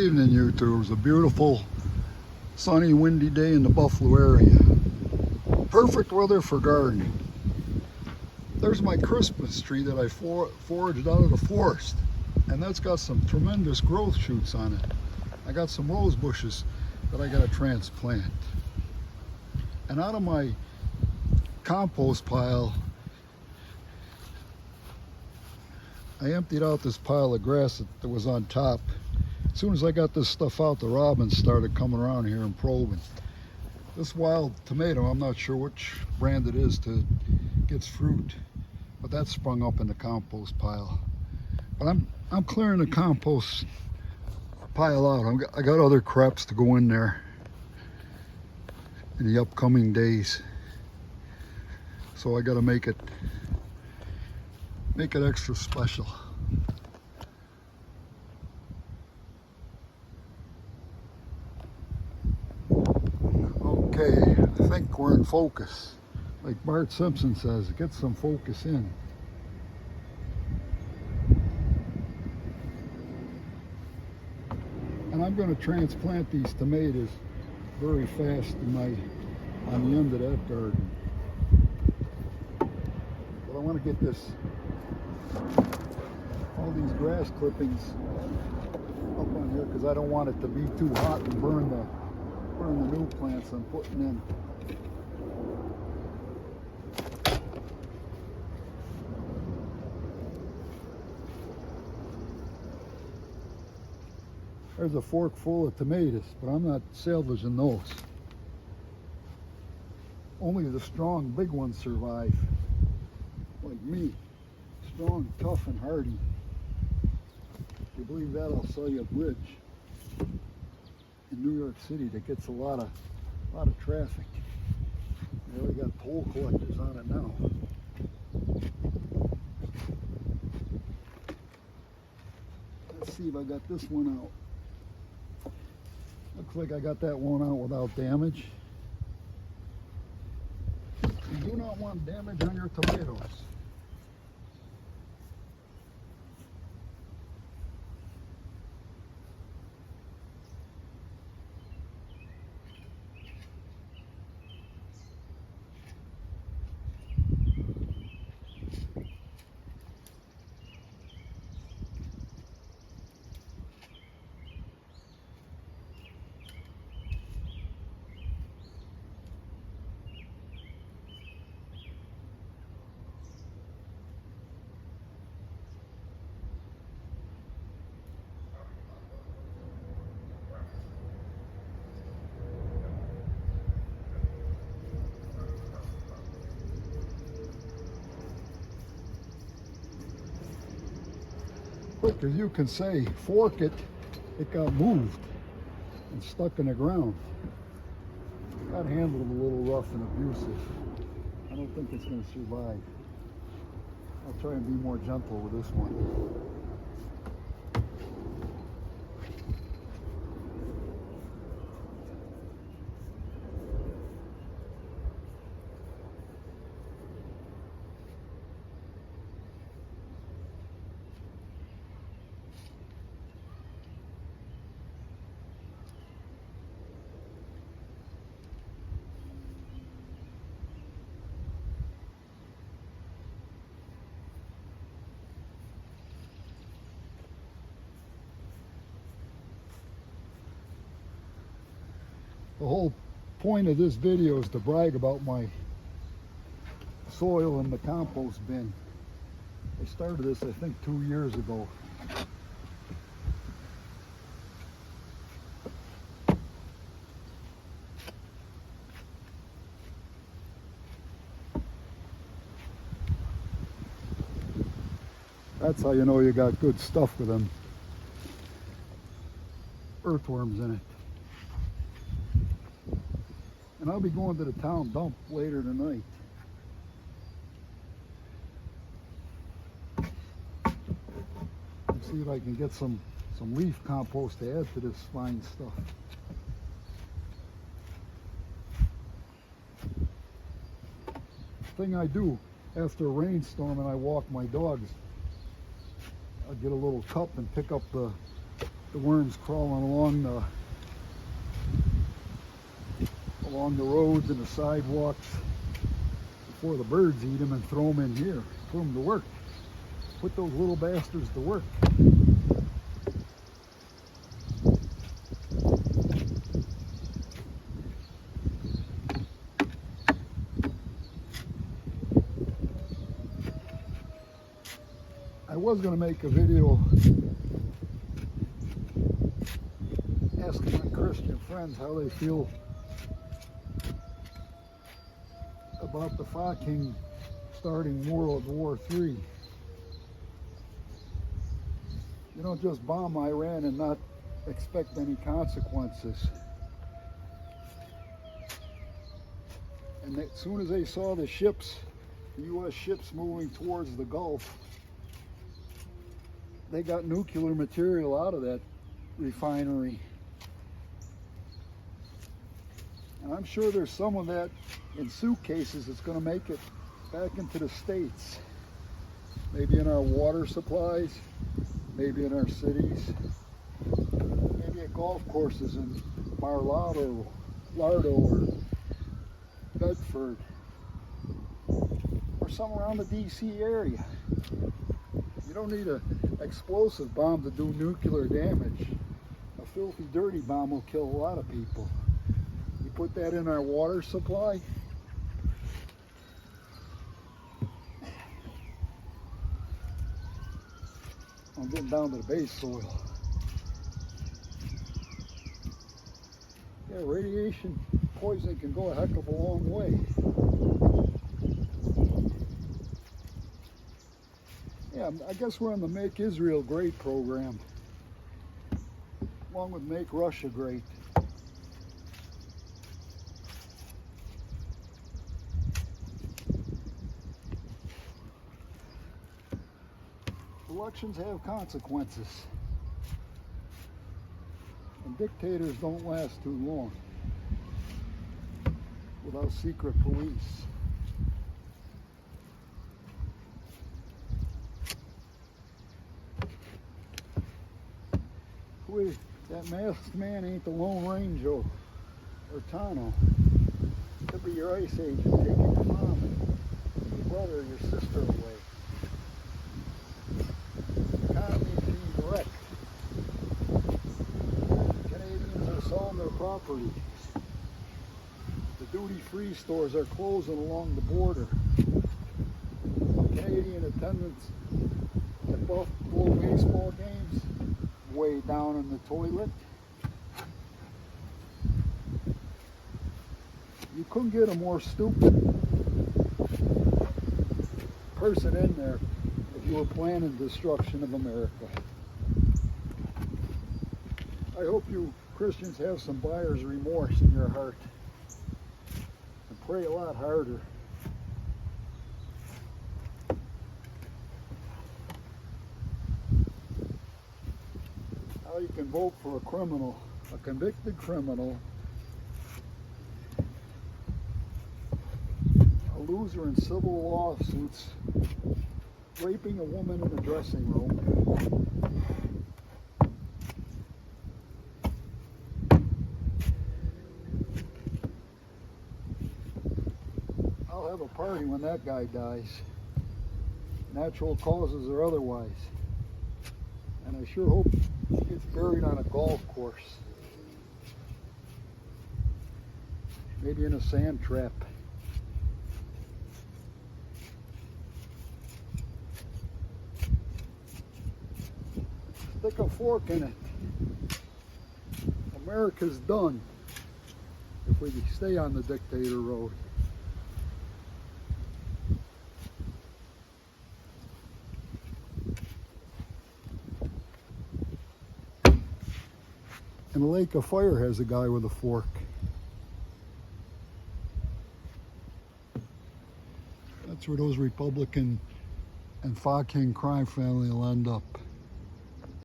Good evening, YouTube. It was a beautiful, sunny, windy day in the Buffalo area. Perfect weather for gardening. There's my Christmas tree that I foraged out of the forest, and that's got some tremendous growth shoots on it. I got some rose bushes that I got to transplant. And out of my compost pile, I emptied out this pile of grass that was on top. As soon as I got this stuff out, the robins started coming around here and probing. This wild tomato, I'm not sure which brand it is to gets fruit, but that sprung up in the compost pile. But I'm clearing the compost pile out. I got other crops to go in there in the upcoming days, so I got to make it extra special. Okay, I think we're in focus. Like Bart Simpson says, get some focus in. And I'm going to transplant these tomatoes very fast on the end of that garden. But I want to get all these grass clippings up on here because I don't want it to be too hot and burn the new plants I'm putting in. There's a fork full of tomatoes, but I'm not salvaging those. Only the strong, big ones survive, like me. Strong, tough, and hardy. If you believe that, I'll sell you a bridge in New York City that gets a lot of traffic. They already got toll collectors on it now. Let's see if I got this one out. Looks like I got that one out without damage. You do not want damage on your tomatoes. Quick as you can say, fork it, it got moved and stuck in the ground. That handled a little rough and abusive. I don't think it's going to survive. I'll try and be more gentle with this one. The whole point of this video is to brag about my soil in the compost bin. I started this, I think, 2 years ago. That's how you know you got good stuff with them earthworms in it. And I'll be going to the town dump later tonight. See if I can get some leaf compost to add to this fine stuff. Thing I do after a rainstorm and I walk my dogs, I get a little cup and pick up the the worms crawling along the roads and the sidewalks before the birds eat them and throw them in here. Put them to work. Put those little bastards to work. I was going to make a video asking my Christian friends how they feel about the Viking starting World War III. You don't just bomb Iran and not expect any consequences. And as soon as they saw the ships, the U.S. ships moving towards the Gulf, they got nuclear material out of that refinery. And I'm sure there's some of that in suitcases that's going to make it back into the States. Maybe in our water supplies, maybe in our cities, maybe at golf courses in Lardo or Bedford, or somewhere around the DC area. You don't need an explosive bomb to do nuclear damage. A filthy, dirty bomb will kill a lot of people. You put that in our water supply, I'm getting down to the base soil. Yeah, radiation poisoning can go a heck of a long way. Yeah, I guess we're on the Make Israel Great program, along with Make Russia Great. Elections have consequences, and dictators don't last too long without secret police. That masked man ain't the Lone Ranger or Tano. Could be your ICE agent taking your mom, your brother, or your sister away. The economy is being wrecked. Canadians are selling their property. The duty-free stores are closing along the border. Canadian attendance at Buffalo baseball games way down in the toilet. You couldn't get a more stupid person in there if you were planning destruction of America. I hope you Christians have some buyer's remorse in your heart and pray a lot harder. How you can vote for a criminal, a convicted criminal, a loser in civil lawsuits, raping a woman in a dressing room. I'll have a party when that guy dies, natural causes or otherwise. And I sure hope he gets buried on a golf course. Maybe in a sand trap. Stick a fork in it. America's done if we stay on the dictator road. And the Lake of Fire has a guy with a fork. That's where those Republican and Viking crime family will end up.